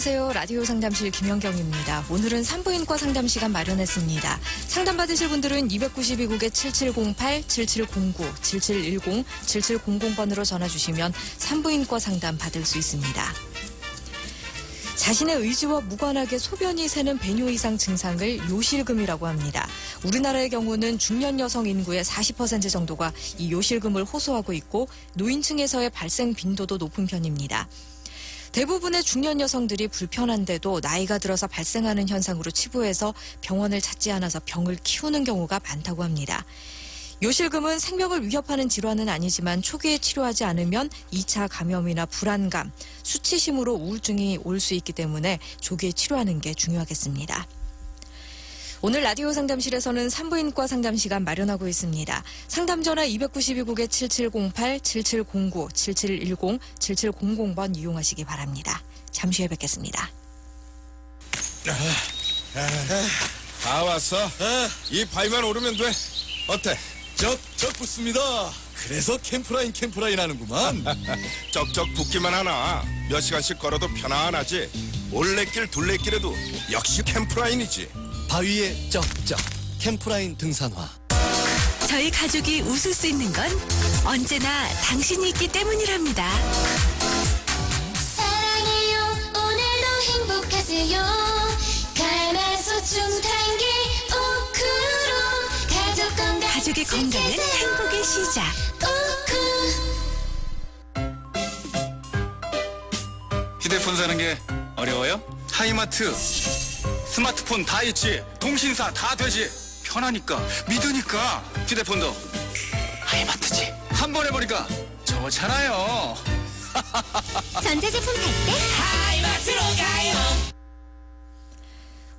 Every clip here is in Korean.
안녕하세요. 라디오 상담실 김연경입니다. 오늘은 산부인과 상담 시간 마련했습니다. 상담받으실 분들은 292국에 7708, 7709, 7710, 7700번으로 전화 주시면 산부인과 상담 받을 수 있습니다. 자신의 의지와 무관하게 소변이 새는 배뇨 이상 증상을 요실금이라고 합니다. 우리나라의 경우는 중년 여성 인구의 40% 정도가 이 요실금을 호소하고 있고 노인층에서의 발생 빈도도 높은 편입니다. 대부분의 중년 여성들이 불편한데도 나이가 들어서 발생하는 현상으로 치부해서 병원을 찾지 않아서 병을 키우는 경우가 많다고 합니다. 요실금은 생명을 위협하는 질환은 아니지만 초기에 치료하지 않으면 2차 감염이나 불안감, 수치심으로 우울증이 올 수 있기 때문에 조기에 치료하는 게 중요하겠습니다. 오늘 라디오 상담실에서는 산부인과 상담 시간 마련하고 있습니다. 상담 전화 292국에 7708, 7709, 7710, 7700번 이용하시기 바랍니다. 잠시 후에 뵙겠습니다. 다 왔어? 이 바위만 오르면 돼. 어때? 적 붙습니다. 그래서 캠프라인 하는구만. 쩍쩍 붙기만 하나. 몇 시간씩 걸어도 편안하지. 올레길 둘레길에도 역시 캠프라인이지. 바위에 쩍쩍 캠프라인 등산화. 저희 가족이 웃을 수 있는 건 언제나 당신이 있기 때문이랍니다. 사랑해요. 오늘도 행복하세요. 가마솥 중탕기 우쿠로 가족 건강. 가족의 건강은 행복의 시작. 휴대폰 사는 게 어려워요? 하이마트 스마트폰 다 있지. 통신사 다 되지. 편하니까 믿으니까 휴대폰도 하이마트지. 한 번 해보니까 좋잖아요. 전자제품 살 때 하이마트로 가요.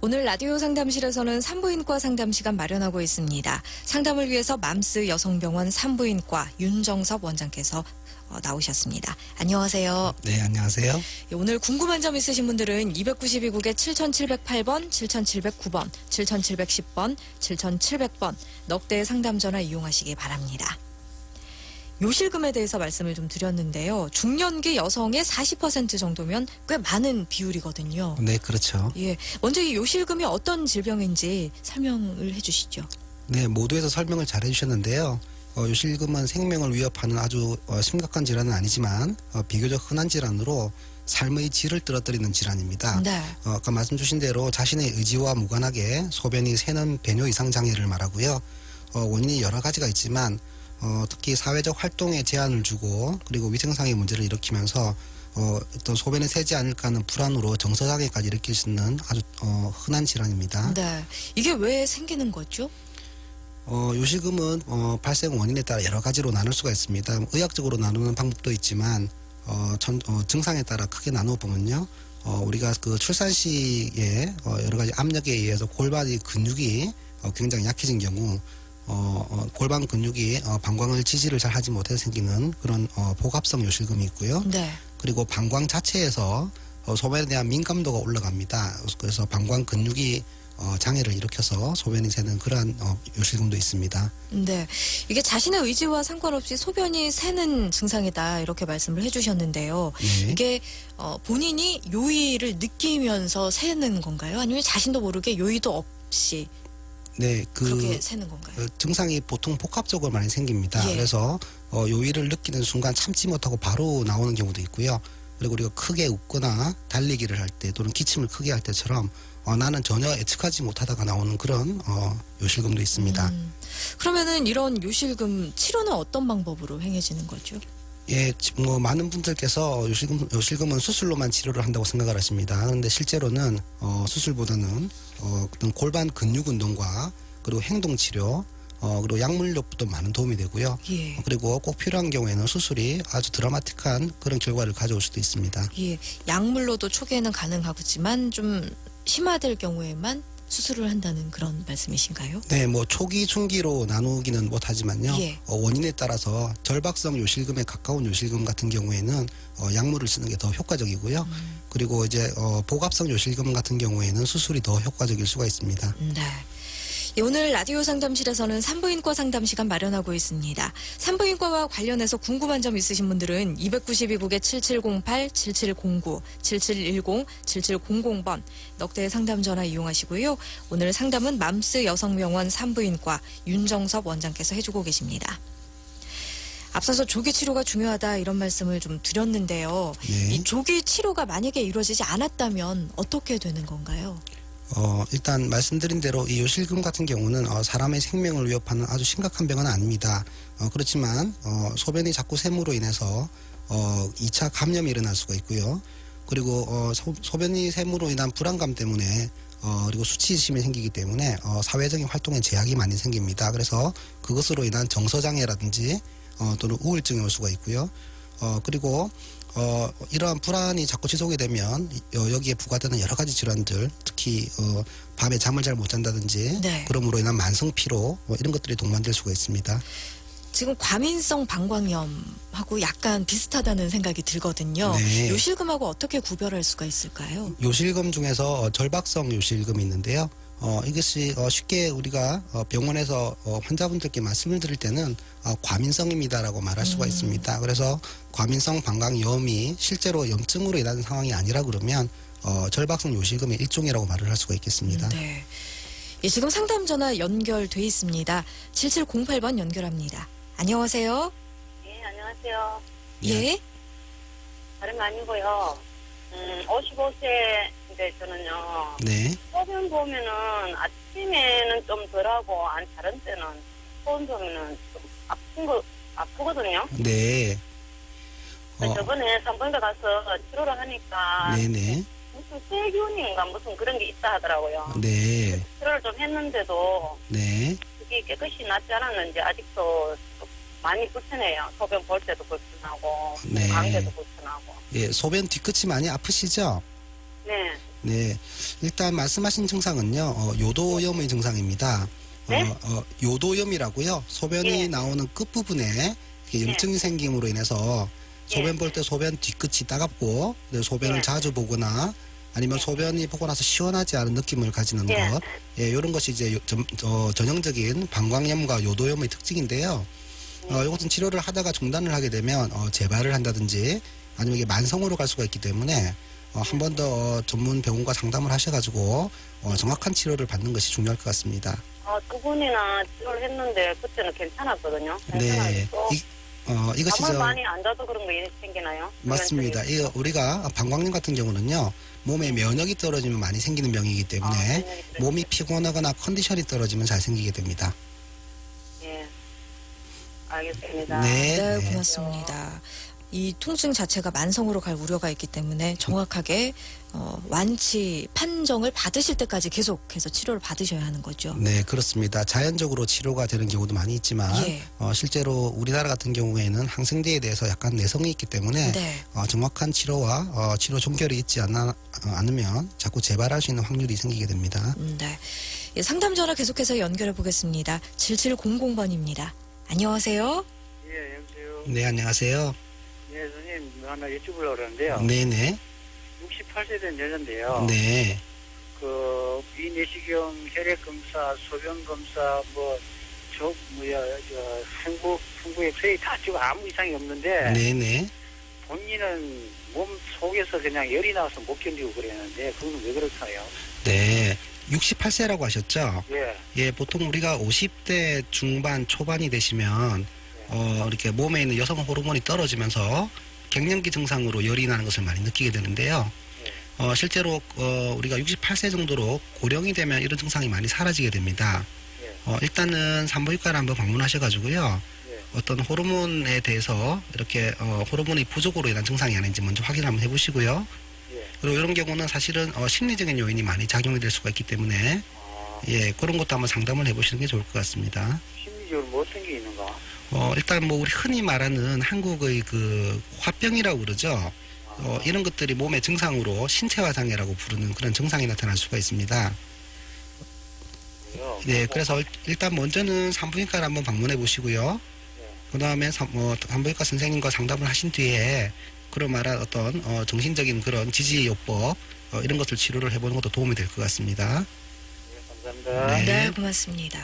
오늘 라디오 상담실에서는 산부인과 상담 시간 마련하고 있습니다. 상담을 위해서 맘스 여성병원 산부인과 윤정섭 원장께서 나오셨습니다. 안녕하세요. 네, 안녕하세요. 오늘 궁금한 점 있으신 분들은 292국에 7708번, 7709번, 7710번, 7700번 넉대의 상담 전화 이용하시기 바랍니다. 요실금에 대해서 말씀을 좀 드렸는데요. 중년기 여성의 40% 정도면 꽤 많은 비율이거든요. 네, 그렇죠. 예, 먼저 이 요실금이 어떤 질병인지 설명을 해주시죠. 네, 모두에서 설명을 잘 해주셨는데요. 요실금은 생명을 위협하는 아주 심각한 질환은 아니지만 비교적 흔한 질환으로 삶의 질을 떨어뜨리는 질환입니다. 네. 아까 말씀 주신 대로 자신의 의지와 무관하게 소변이 새는 배뇨 이상 장애를 말하고요. 원인이 여러 가지가 있지만 특히 사회적 활동에 제한을 주고 그리고 위생상의 문제를 일으키면서 어떤 소변이 새지 않을까 하는 불안으로 정서장애까지 일으킬 수 있는 아주 흔한 질환입니다. 네. 이게 왜 생기는 거죠? 요실금은 발생 원인에 따라 여러 가지로 나눌 수가 있습니다. 의학적으로 나누는 방법도 있지만 증상에 따라 크게 나누어 보면요. 우리가 그 출산 시에 여러 가지 압력에 의해서 골반의 근육이 굉장히 약해진 경우 골반 근육이 방광을 지지를 잘 하지 못해서 생기는 그런 복합성 요실금이 있고요. 네. 그리고 방광 자체에서 소변에 대한 민감도가 올라갑니다. 그래서 방광 근육이 장애를 일으켜서 소변이 새는 그러한 요실금도 있습니다. 네. 이게 자신의 의지와 상관없이 소변이 새는 증상이다 이렇게 말씀을 해주셨는데요. 네. 이게 본인이 요의를 느끼면서 새는 건가요? 아니면 자신도 모르게 요의도 없이 네, 그렇게 새는 건가요? 증상이 보통 복합적으로 많이 생깁니다. 예. 그래서 요의를 느끼는 순간 참지 못하고 바로 나오는 경우도 있고요. 그리고 우리가 크게 웃거나 달리기를 할 때 또는 기침을 크게 할 때처럼 나는 전혀 예측하지 못하다가 나오는 그런 요실금도 있습니다. 그러면은 이런 요실금 치료는 어떤 방법으로 행해지는 거죠? 예, 많은 분들께서 요실금은 수술로만 치료를 한다고 생각을 하십니다. 그런데 실제로는 수술보다는 어떤 골반 근육 운동과 그리고 행동 치료 그리고 약물요법도 많은 도움이 되고요. 예. 그리고 꼭 필요한 경우에는 수술이 아주 드라마틱한 그런 결과를 가져올 수도 있습니다. 예. 약물로도 초기에는 가능하지만 좀 심화될 경우에만 수술을 한다는 그런 말씀이신가요? 네, 초기, 중기로 나누기는 못하지만요. 예. 원인에 따라서 절박성 요실금에 가까운 요실금 같은 경우에는 약물을 쓰는 게 더 효과적이고요. 그리고 이제 복합성 요실금 같은 경우에는 수술이 더 효과적일 수가 있습니다. 네. 네, 오늘 라디오 상담실에서는 산부인과 상담 시간 마련하고 있습니다. 산부인과와 관련해서 궁금한 점 있으신 분들은 292국에 7708, 7709, 7710, 7700번 넉대의 상담 전화 이용하시고요. 오늘 상담은 맘스 여성병원 산부인과 윤정섭 원장께서 해주고 계십니다. 앞서서 조기 치료가 중요하다 이런 말씀을 좀 드렸는데요. 네. 이 조기 치료가 만약에 이루어지지 않았다면 어떻게 되는 건가요? 일단 말씀드린 대로 이 요실금 같은 경우는 사람의 생명을 위협하는 아주 심각한 병은 아닙니다. 그렇지만 소변이 자꾸 샘으로 인해서 2차 감염이 일어날 수가 있고요. 그리고 소변이 샘으로 인한 불안감 때문에 그리고 수치심이 생기기 때문에 사회적인 활동에 제약이 많이 생깁니다. 그래서 그것으로 인한 정서장애라든지 또는 우울증이 올 수가 있고요. 그리고 이러한 불안이 자꾸 지속이 되면 여기에 부과되는 여러 가지 질환들, 특히 밤에 잠을 잘 못 잔다든지 네. 그럼으로 인한 만성 피로 이런 것들이 동반될 수가 있습니다. 지금 과민성 방광염하고 약간 비슷하다는 생각이 들거든요. 네. 요실금하고 어떻게 구별할 수가 있을까요? 요실금 중에서 절박성 요실금이 있는데요. 이것이 쉽게 우리가 병원에서 환자분들께 말씀을 드릴 때는 과민성입니다라고 말할 수가 있습니다. 그래서 과민성 방광염이 실제로 염증으로 일하는 상황이 아니라 그러면 절박성 요실금의 일종이라고 말을 할 수가 있겠습니다. 네. 예, 지금 상담 전화 연결돼 있습니다. 7708번 연결합니다. 안녕하세요. 네, 안녕하세요. 예. 다름 아니고요. 55세인데 저는요. 네. 소변 보면은 아침에는 좀 덜하고 다른 때는 소변 보면은 좀 아프거든요. 네. 저번에 산부인과 가서 치료를 하니까 네네. 무슨 세균인가 무슨 그런 게 있다 하더라고요. 네. 치료를 좀 했는데도 네. 그게 깨끗이 낫지 않았는지 아직도 좀 많이 불편해요. 소변 볼 때도 불편하고 네. 강제도 불편하고. 예, 소변 뒤끝이 많이 아프시죠? 네. 네. 일단 말씀하신 증상은요, 요도염의 증상입니다. 네? 요도염이라고요. 소변이 예. 나오는 끝부분에 이렇게 염증이 생김으로 인해서 소변 볼 때 소변 뒤끝이 따갑고 소변을 예. 자주 보거나 아니면 소변이 보고 나서 시원하지 않은 느낌을 가지는 예. 것. 예, 이런 것이 이제 전형적인 방광염과 요도염의 특징인데요. 이것은 치료를 하다가 중단을 하게 되면 재발을 한다든지 아니면 이게 만성으로 갈 수가 있기 때문에 한 번 더 전문 병원과 상담을 하셔가지고 정확한 치료를 받는 것이 중요할 것 같습니다. 두 번이나 치료를 했는데 그때는 괜찮았거든요. 네. 이것이 잠을 많이 안 자도 그런 거 생기나요? 맞습니다. 우리가 방광염 같은 경우는요, 몸에 면역이 떨어지면 많이 생기는 병이기 때문에 몸이 피곤하거나 컨디션이 떨어지면 잘 생기게 됩니다. 예. 알겠습니다. 네, 고맙습니다. 이 통증 자체가 만성으로 갈 우려가 있기 때문에 정확하게 완치 판정을 받으실 때까지 계속해서 치료를 받으셔야 하는 거죠. 네, 그렇습니다. 자연적으로 치료가 되는 경우도 많이 있지만 예. 실제로 우리나라 같은 경우에는 항생제에 대해서 약간 내성이 있기 때문에 네. 정확한 치료와 치료 종결이 있지 않으면 자꾸 재발할 수 있는 확률이 생기게 됩니다. 네. 예, 상담 전화 계속해서 연결해 보겠습니다. 7700번입니다. 안녕하세요. 예, 여보세요. 네, 안녕하세요. 예, 선생님, 하나 여쭤보려고 그러는데요. 네네. 68세 된 여자인데요. 네. 비내시경, 혈액검사, 소변검사, 흥부액 다 지금 아무 이상이 없는데. 네네. 본인은 몸 속에서 그냥 열이 나와서 못 견디고 그랬는데, 그건 왜 그럴까요? 네. 68세라고 하셨죠? 예. 예, 보통 우리가 50대 중반, 초반이 되시면, 이렇게 몸에 있는 여성 호르몬이 떨어지면서 갱년기 증상으로 열이 나는 것을 많이 느끼게 되는데요. 실제로, 우리가 68세 정도로 고령이 되면 이런 증상이 많이 사라지게 됩니다. 일단은 산부인과를 한번 방문하셔가지고요. 어떤 호르몬에 대해서 이렇게, 호르몬이 부족으로 인한 증상이 아닌지 먼저 확인을 한번 해보시고요. 그리고 이런 경우는 사실은 심리적인 요인이 많이 작용이 될 수가 있기 때문에 예, 그런 것도 한번 상담을 해보시는 게 좋을 것 같습니다. 심리적으로 뭐 어떤 게 있는가? 일단 우리 흔히 말하는 한국의 그 화병이라고 그러죠. 이런 것들이 몸의 증상으로 신체화 장애라고 부르는 그런 증상이 나타날 수가 있습니다. 네, 그래서 일단 먼저는 산부인과를 한번 방문해 보시고요. 그 다음에 산부인과 선생님과 상담을 하신 뒤에 그런 말한 어떤 정신적인 그런 지지요법 이런 것을 치료를 해보는 것도 도움이 될 것 같습니다. 네, 감사합니다. 네, 고맙습니다.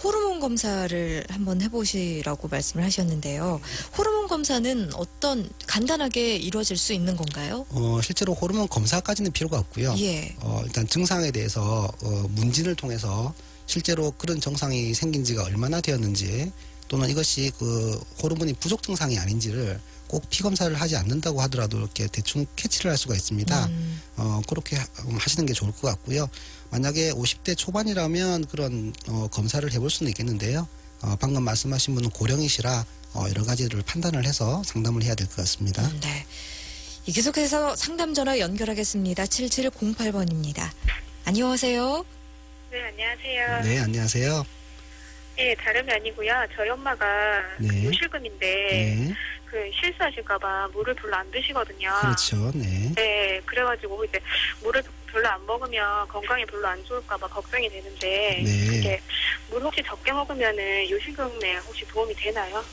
호르몬 검사를 한번 해보시라고 말씀을 하셨는데요. 호르몬 검사는 어떤 간단하게 이루어질 수 있는 건가요? 실제로 호르몬 검사까지는 필요가 없고요. 예. 일단 증상에 대해서 문진을 통해서 실제로 그런 증상이 생긴 지가 얼마나 되었는지 또는 이것이 그 호르몬이 부족 증상이 아닌지를 꼭 피검사를 하지 않는다고 하더라도 이렇게 대충 캐치를 할 수가 있습니다. 그렇게 하시는 게 좋을 것 같고요. 만약에 50대 초반이라면 그런 검사를 해볼 수는 있겠는데요. 방금 말씀하신 분은 고령이시라 여러 가지를 판단을 해서 상담을 해야 될 것 같습니다. 네. 계속해서 상담 전화 연결하겠습니다. 7708번입니다. 안녕하세요. 네, 안녕하세요. 네, 안녕하세요. 예, 다름이 아니고요. 저희 엄마가 네. 요실금인데 네, 그 실수하실까봐 물을 별로 안 드시거든요. 그렇죠. 네. 네, 그래가지고 이제 물을 별로 안 먹으면 건강에 별로 안 좋을까봐 걱정이 되는데 네. 그게 물 혹시 적게 먹으면은 요실금에 혹시 도움이 되나요?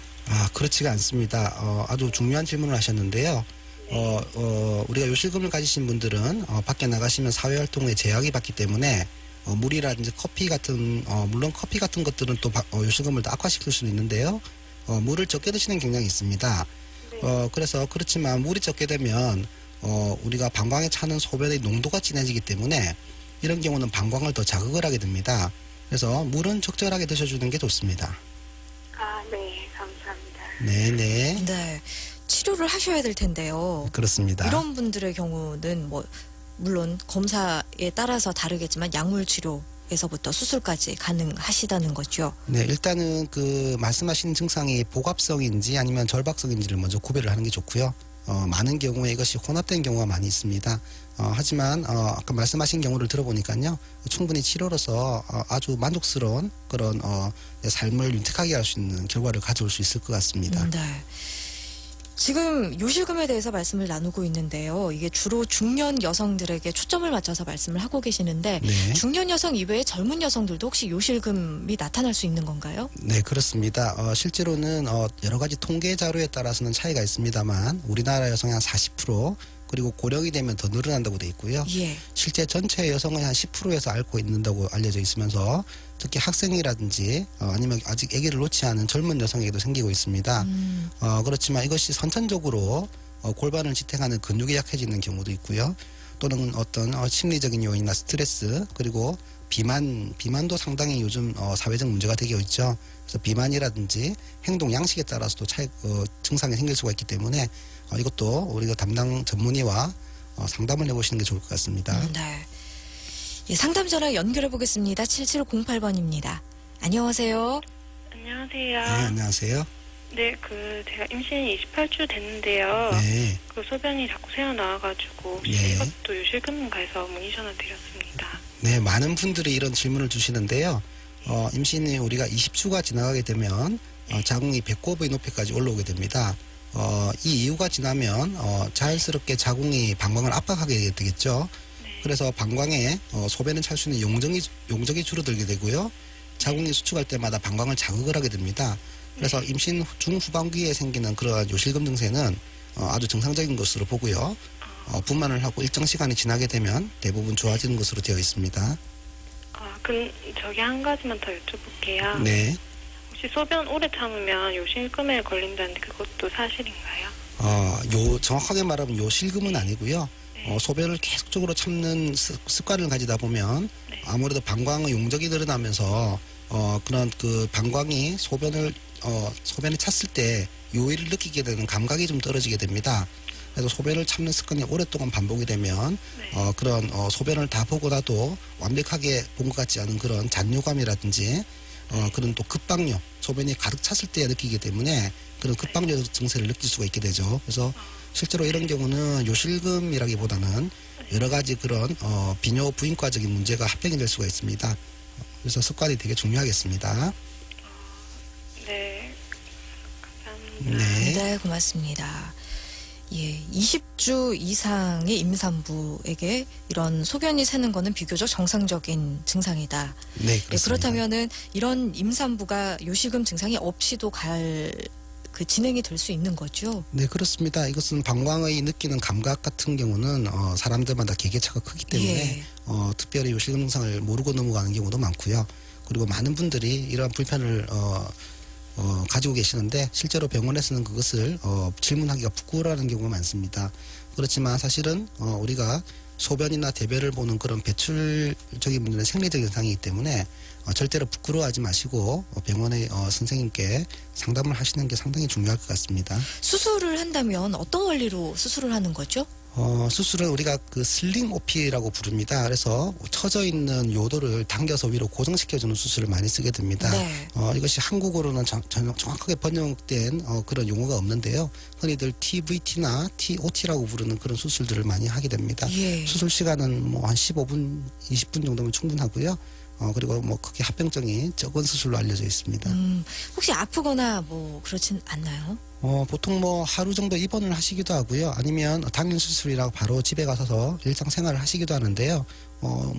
그렇지가 않습니다. 아주 중요한 질문을 하셨는데요. 우리가 요실금을 가지신 분들은 밖에 나가시면 사회활동에 제약이 받기 때문에 물이라든지 커피 같은 물론 커피 같은 것들은 또 요실금을 더 악화시킬 수는 있는데요. 물을 적게 드시는 경향이 있습니다. 네. 그래서 그렇지만 물이 적게 되면 우리가 방광에 차는 소변의 농도가 진해지기 때문에 이런 경우는 방광을 더 자극을 하게 됩니다. 그래서 물은 적절하게 드셔주는 게 좋습니다. 네, 감사합니다. 네네. 네. 치료를 하셔야 될 텐데요. 그렇습니다. 이런 분들의 경우는 물론 검사에 따라서 다르겠지만 약물 치료에서부터 수술까지 가능하시다는 거죠. 네, 일단은 그 말씀하신 증상이 복합성인지 아니면 절박성인지를 먼저 구별을 하는 게 좋고요. 많은 경우에 이것이 혼합된 경우가 많이 있습니다. 하지만 아까 말씀하신 경우를 들어보니까요, 충분히 치료로서 아주 만족스러운 그런 삶을 윤택하게 할 수 있는 결과를 가져올 수 있을 것 같습니다. 네. 지금 요실금에 대해서 말씀을 나누고 있는데요. 이게 주로 중년 여성들에게 초점을 맞춰서 말씀을 하고 계시는데 네. 중년 여성 이외에 젊은 여성들도 혹시 요실금이 나타날 수 있는 건가요? 네, 그렇습니다. 실제로는 여러 가지 통계 자료에 따라서는 차이가 있습니다만 우리나라 여성의 한 40% 그리고 고령이 되면 더 늘어난다고 돼 있고요. 예. 실제 전체 여성의 한 10%에서 앓고 있는다고 알려져 있으면서 특히 학생이라든지 아니면 아직 아기를 놓지 않은 젊은 여성에게도 생기고 있습니다. 그렇지만 이것이 선천적으로 골반을 지탱하는 근육이 약해지는 경우도 있고요. 또는 어떤 심리적인 요인이나 스트레스 그리고 비만도 상당히 요즘 사회적 문제가 되고 있죠. 그래서 비만이라든지 행동 양식에 따라서도 증상이 생길 수가 있기 때문에 이것도 우리가 담당 전문의와 상담을 해보시는 게 좋을 것 같습니다. 네. 예, 상담 전화 연결해 보겠습니다. 7708번입니다. 안녕하세요. 안녕하세요. 네, 안녕하세요. 네, 제가 임신이 28주 됐는데요. 네. 그 소변이 자꾸 새어나와가지고 혹시 네. 이것도 요실금인가 해서 문의 전화 드렸습니다. 네, 많은 분들이 이런 질문을 주시는데요. 임신이 우리가 20주가 지나가게 되면 자궁이 배꼽의 높이까지 올라오게 됩니다. 이 이유가 지나면 자연스럽게 자궁이 방광을 압박하게 되겠죠. 그래서 방광에 소변을 찰 수 있는 용적이 줄어들게 되고요. 자궁이 수축할 때마다 방광을 자극을 하게 됩니다. 그래서 임신 중후반기에 생기는 그러한 요실금 증세는 아주 정상적인 것으로 보고요. 분만을 하고 일정 시간이 지나게 되면 대부분 좋아지는 것으로 되어 있습니다. 그럼 저기 한 가지만 더 여쭤볼게요. 네. 혹시 소변 오래 참으면 요실금에 걸린다는데 그것도 사실인가요? 정확하게 말하면 요실금은 아니고요. 소변을 계속적으로 참는 습관을 가지다 보면 아무래도 방광의 용적이 늘어나면서 그런 그 방광이 소변을 찼을 때 요일을 느끼게 되는 감각이 좀 떨어지게 됩니다. 그래서 소변을 참는 습관이 오랫동안 반복이 되면 그런 소변을 다 보고 나도 완벽하게 본 것 같지 않은 그런 잔뇨감이라든지 그런 또 급박뇨, 소변이 가득 찼을 때 느끼기 때문에 그런 급박뇨 증세를 느낄 수가 있게 되죠. 그래서 실제로 이런 경우는 요실금이라기보다는 여러 가지 그런 비뇨 부인과적인 문제가 합병이 될 수가 있습니다. 그래서 습관이 되게 중요하겠습니다. 네, 감사합니다. 네, 고맙습니다. 예, 20주 이상의 임산부에게 이런 소변이 새는 거는 비교적 정상적인 증상이다. 네, 그렇습니다. 예, 그렇다면은 이런 임산부가 요실금 증상이 없이도 진행이 될 수 있는 거죠? 네, 그렇습니다. 이것은 방광의 느끼는 감각 같은 경우는 사람들마다 개개차가 크기 때문에 특별히 요실금 증상을 모르고 넘어가는 경우도 많고요. 그리고 많은 분들이 이러한 불편을 가지고 계시는데 실제로 병원에서는 그것을 질문하기가 부끄러워하는 경우가 많습니다. 그렇지만 사실은 우리가 소변이나 대변을 보는 그런 배출적인 문제는 생리적 현상이기 때문에 절대로 부끄러워하지 마시고 병원의 선생님께 상담을 하시는 게 상당히 중요할 것 같습니다. 수술을 한다면 어떤 원리로 수술을 하는 거죠? 수술은 우리가 그 슬링 OP라고 부릅니다. 그래서 처져 있는 요도를 당겨서 위로 고정시켜주는 수술을 많이 쓰게 됩니다. 네. 이것이 한국어로는 정확하게 번역된 그런 용어가 없는데요. 흔히들 TVT나 TOT라고 부르는 그런 수술들을 많이 하게 됩니다. 예. 수술 시간은 뭐 한 15분, 20분 정도면 충분하고요. 그리고 뭐 크게 합병증이 적은 수술로 알려져 있습니다. 혹시 아프거나 뭐 그렇진 않나요? 보통 뭐 하루 정도 입원을 하시기도 하고요. 아니면 당일 수술이라고 바로 집에 가서 일상생활을 하시기도 하는데요.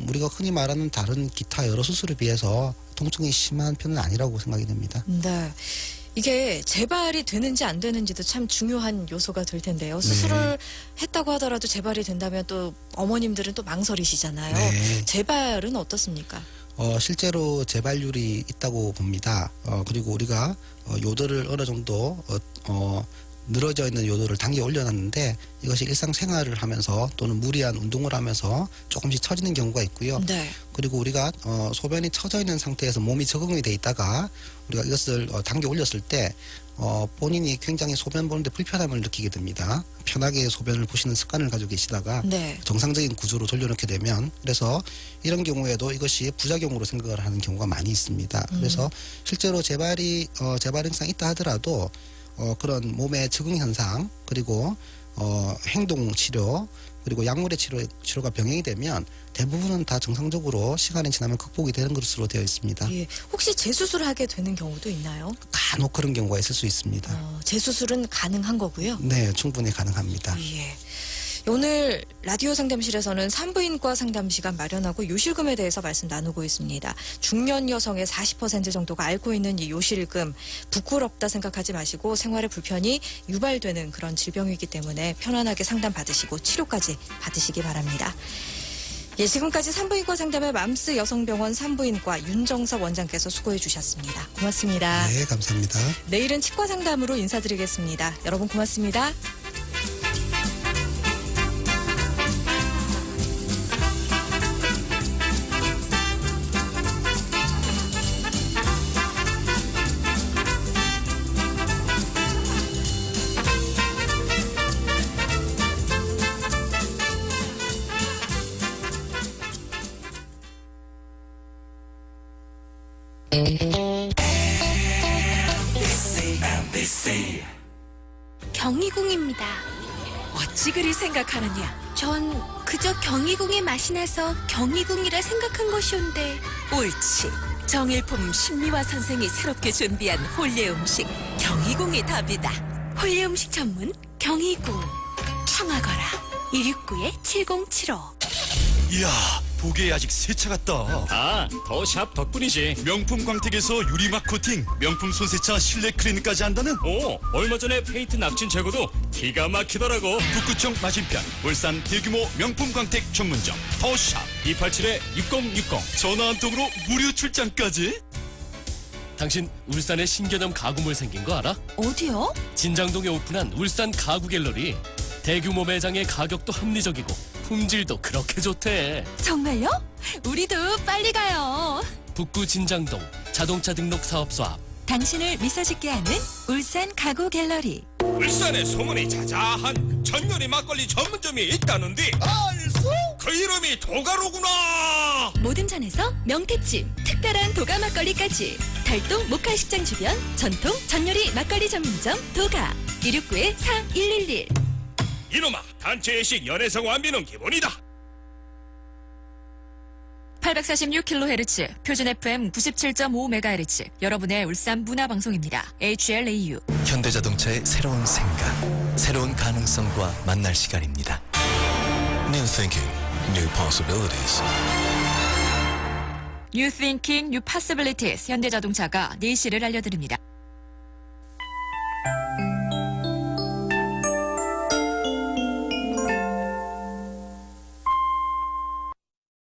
우리가 흔히 말하는 다른 기타 여러 수술에 비해서 통증이 심한 편은 아니라고 생각이 됩니다. 네. 이게 재발이 되는지 안 되는지도 참 중요한 요소가 될 텐데요. 수술을 했다고 하더라도 재발이 된다면 또 어머님들은 또 망설이시잖아요. 네. 재발은 어떻습니까? 실제로 재발률이 있다고 봅니다. 그리고 우리가 요도를 어느 정도 늘어져 있는 요도를 당겨 올려놨는데 이것이 일상생활을 하면서 또는 무리한 운동을 하면서 조금씩 처지는 경우가 있고요. 네. 그리고 우리가 소변이 처져 있는 상태에서 몸이 적응이 돼 있다가 우리가 이것을 당겨 올렸을 때 본인이 굉장히 소변 보는데 불편함을 느끼게 됩니다. 편하게 소변을 보시는 습관을 가지고 계시다가 네. 정상적인 구조로 돌려놓게 되면 그래서 이런 경우에도 이것이 부작용으로 생각을 하는 경우가 많이 있습니다. 그래서 실제로 재발 증상이 있다 하더라도 그런 몸의 적응 현상 그리고 행동 치료 그리고 약물의 치료가 병행이 되면 대부분은 다 정상적으로 시간이 지나면 극복이 되는 것으로 되어 있습니다. 예. 혹시 재수술을 하게 되는 경우도 있나요? 간혹 그런 경우가 있을 수 있습니다. 재수술은 가능한 거고요. 네, 충분히 가능합니다. 예. 오늘 라디오 상담실에서는 산부인과 상담 시간 마련하고 요실금에 대해서 말씀 나누고 있습니다. 중년 여성의 40% 정도가 앓고 있는 이 요실금, 부끄럽다 생각하지 마시고 생활에 불편이 유발되는 그런 질병이기 때문에 편안하게 상담 받으시고 치료까지 받으시기 바랍니다. 예, 지금까지 산부인과 상담의 맘스 여성병원 산부인과 윤정석 원장께서 수고해 주셨습니다. 고맙습니다. 네, 감사합니다. 내일은 치과 상담으로 인사드리겠습니다. 여러분 고맙습니다. 경희궁입니다. 어찌 그리 생각하느냐? 전 그저 경희궁의 맛이 나서 경희궁이라 생각한 것이온데. 옳지. 정일품 신미화 선생이 새롭게 준비한 홀례 음식 경희궁이 답이다. 홀례 음식 전문 경희궁. 청하거라 269-7075. 이야, 보기에 아직 새 차 같다. 더 샵 덕분이지. 명품 광택에서 유리막 코팅, 명품 손세차 실내 클린까지 한다는? 얼마 전에 페인트 낙진 제거도 기가 막히더라고. 북구청 맞은편 울산 대규모 명품 광택 전문점 더샵 287-6060. 전화 한 통으로 무료 출장까지. 당신 울산에 신개념 가구몰 생긴 거 알아? 어디요? 진장동에 오픈한 울산 가구 갤러리. 대규모 매장의 가격도 합리적이고 품질도 그렇게 좋대. 정말요? 우리도 빨리 가요. 북구 진장동 자동차 등록 사업소 앞. 당신을 미소짓게 하는 울산 가구 갤러리. 울산에 소문이 자자한 전yo리 막걸리 전문점이 있다는데 그 이름이 도가로구나. 모든 전에서 명태찜, 특별한 도가 막걸리까지. 달동 목화식장 주변 전통 전요리 막걸리 전문점 도가. 269-4111. 이놈아, 단체 예식 연애성 완비는 기본이다. 846kHz, 표준 FM 97.5MHz, 여러분의 울산 문화방송입니다. HLAU. 현대자동차의 새로운 생각, 새로운 가능성과 만날 시간입니다. New thinking, new possibilities. New Thinking, New Possibilities, 현대자동차가 내실을 알려드립니다.